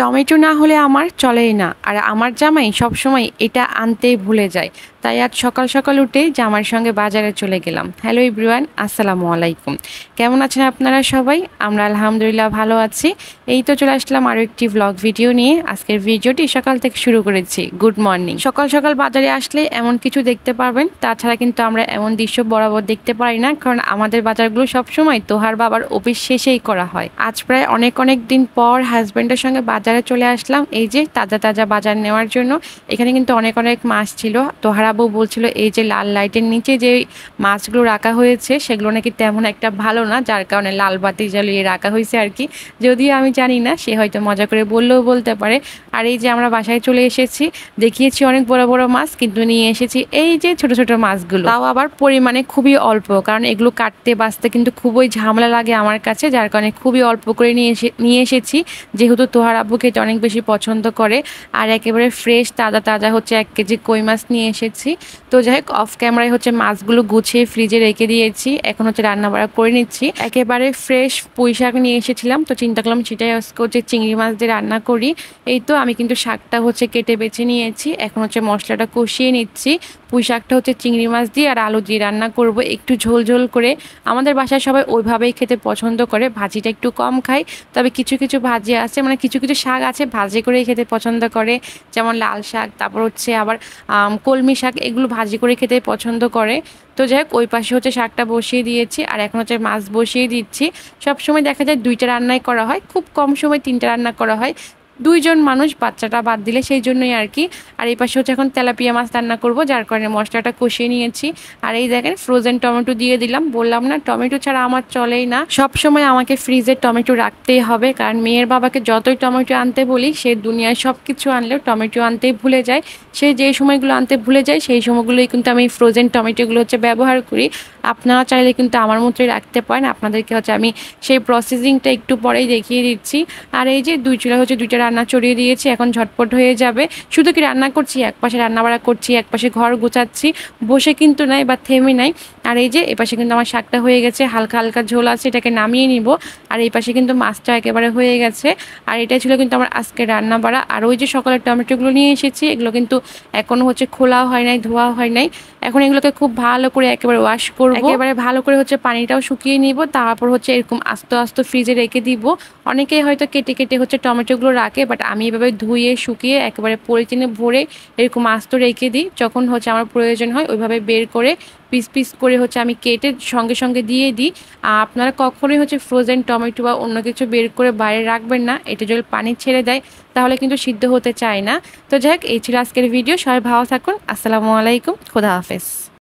Tomato না হলে আমার চলেই না, আর আমার জামাই সবসময় এটা আনতেই ভুলে যায়। তাই আজ সকাল সকাল উঠে জামাইয়ের সঙ্গে বাজারে চলে গেলাম। হ্যালো এভরিওয়ান, আসসালামু আলাইকুম। কেমন আছেন আপনারা সবাই? আমরা আলহামদুলিল্লাহ ভালো আছি। এই তো চলে আসলাম আরও একটি ব্লগ ভিডিও নিয়ে। আজকের ভিডিওটি সকাল থেকে শুরু করেছি। Good morning. সকাল সকাল বাজারে আসলে এমন কিছু দেখতে পারবেন, তাছাড়া কিন্তু আমরা এমন দৃশ্য বরাবর দেখতে পারি না, কারণ আমাদের বাজারগুলো সবসময় তোহার বাবার অফিস শেষেই করা হয়। আজ প্রায় অনেক দিন পর হাজব্যান্ডের সঙ্গে বাজারে চলে আসলাম, এই যে তাজা তাজা বাজার নেওয়ার জন্য। এখানে কিন্তু অনেক মাছ ছিল। তোহার আব্বু বলছিল এই যে লাল লাইটের নিচে যে মাছগুলো রাখা হয়েছে সেগুলো নাকি তেমন একটা ভালো না, যার কারণে লাল বাতি জ্বালিয়ে রাখা হয়েছে আর কি। যদিও আমি জানি না, সে হয়তো মজা করে বললেও বলতে পারে। আর এই যে আমরা বাসায় চলে এসেছি, দেখিয়েছি অনেক বড় বড় মাছ, কিন্তু নিয়ে এসেছি এই যে ছোট ছোট মাছগুলো, তাও আবার পরিমাণে খুবই অল্প, কারণ এগুলো কাটতে বাছতে কিন্তু খুবই ঝামেলা লাগে আমার কাছে, যার কারণে খুবই অল্প করে নিয়ে এসেছি। যেহেতু তোহার আব্বু খেতে অনেক বেশি পছন্দ করে। আর একেবারে ফ্রেশ তাজা তাজা হচ্ছে 1 কেজি কই মাছ নিয়ে এসেছি। তো যাই হোক, অফ ক্যামেরায় হচ্ছে মাছগুলো গুছিয়ে ফ্রিজে রেখে দিয়েছি। এখন হচ্ছে রান্না বাড়া করে নিচ্ছি। একেবারে ফ্রেশ পুঁই শাক নিয়ে এসেছিলাম, তো চিন্তা করলাম সেটাই হচ্ছে চিংড়ি মাছ দিয়ে রান্না করি। এই তো আমি কিন্তু শাকটা হচ্ছে কেটে বেছে নিয়েছি। এখন হচ্ছে মশলাটা কষিয়ে নিচ্ছি। পুঁই শাকটা হচ্ছে চিংড়ি মাছ দিয়ে আর আলু দিয়ে রান্না করব, একটু ঝোল ঝোল করে। আমাদের বাসায় সবাই ওইভাবেই খেতে পছন্দ করে, ভাজিটা একটু কম খায়। তবে কিছু কিছু ভাজি আছে, মানে কিছু কিছু শাক আছে ভাজি করেই খেতে পছন্দ করে, যেমন লাল শাক, তারপর হচ্ছে আবার কলমি শাক, এগুলো ভাজি করে খেতে পছন্দ করে। তো যাই হোক, ওই পাশে হচ্ছে শাকটা বসিয়ে দিয়েছি, আর এখন হচ্ছে মাছ বসিয়ে দিচ্ছি। সবসময় দেখা যায় 2টা রান্নাই করা হয়, খুব কম সময় 3টা রান্না করা হয়। 2 জন মানুষ, বাচ্চাটা বাদ দিলে, সেই জন্যই আর কি। আর এই পাশে হচ্ছে এখন তেলাপিয়া মাছ রান্না করব, যার কারণে মশলাটা কষিয়ে নিয়েছি। আর এই দেখেন ফ্রোজেন টমেটো দিয়ে দিলাম। বললাম না টমেটো ছাড়া আমার চলেই না, সব সময় আমাকে ফ্রিজে টমেটো রাখতেই হবে, কারণ মেয়ের বাবাকে যতই টমেটো আনতে বলি, সে দুনিয়ায় সব কিছু আনলেও টমেটো আনতেই ভুলে যায়। সে যে সময়গুলো আনতে ভুলে যায় সেই সময়গুলোই কিন্তু আমি ফ্রোজেন টমেটোগুলো হচ্ছে ব্যবহার করি। আপনারা চাইলে কিন্তু আমার মতোই রাখতে পারেন। আপনাদেরকে হচ্ছে আমি সেই প্রসেসিংটা একটু পরেই দেখিয়ে দিচ্ছি। আর এই যে 2 চুলা হচ্ছে 2টা রান্না চড়িয়ে দিয়েছি, এখন ঝটপট হয়ে যাবে। শুধু কি রান্না করছি, এক পাশে রান্না বাড়া করছি, এক পাশে ঘর গোছাচ্ছি, বসে কিন্তু নাই বা থেমে নাই। আর এই যে এপাশে কিন্তু আমার শাকটা হয়ে গেছে, হালকা হালকা ঝোল আছে, এটাকে নামিয়ে নিব। আর এই পাশে কিন্তু মাছটা একেবারে হয়ে গেছে। আর এটাই ছিল কিন্তু আমার আজকে রান্না বাড়া। আর ওই যে সকালের টমেটোগুলো নিয়ে এসেছি, এগুলো কিন্তু এখনো হচ্ছে খোলাও হয় নাই, ধোয়া হয় নাই। এখন এগুলোকে খুব ভালো করে একেবারে ওয়াশ করব, একেবারে ভালো করে হচ্ছে পানিটাও শুকিয়ে নিব, তারপর হচ্ছে এরকম আস্তে আস্তে ফ্রিজে রেখে দিব। অনেকেই হয়তো কেটে কেটে হচ্ছে টমেটোগুলো রাখে, বাট আমি এভাবে ধুয়ে শুকিয়ে একেবারে পলিথিনে ভরে এরকম আস্ত রেখে দিই। যখন হচ্ছে আমার প্রয়োজন হয় ওইভাবে বের করে পিস পিস করে হচ্ছে আমি কেটে সঙ্গে সঙ্গে দিয়ে দিই। আপনারা কখনোই হচ্ছে ফ্রোজেন টমেটো বা অন্য কিছু বের করে বাইরে রাখবেন না, এটা যদি পানি ছেড়ে দেয় তাহলে কিন্তু সিদ্ধ হতে চায় না। তো যাই হোক, এই ছিল আজকের ভিডিও। সবাই ভালো থাকুন। আসসালামু আলাইকুম, খোদা হাফেজ।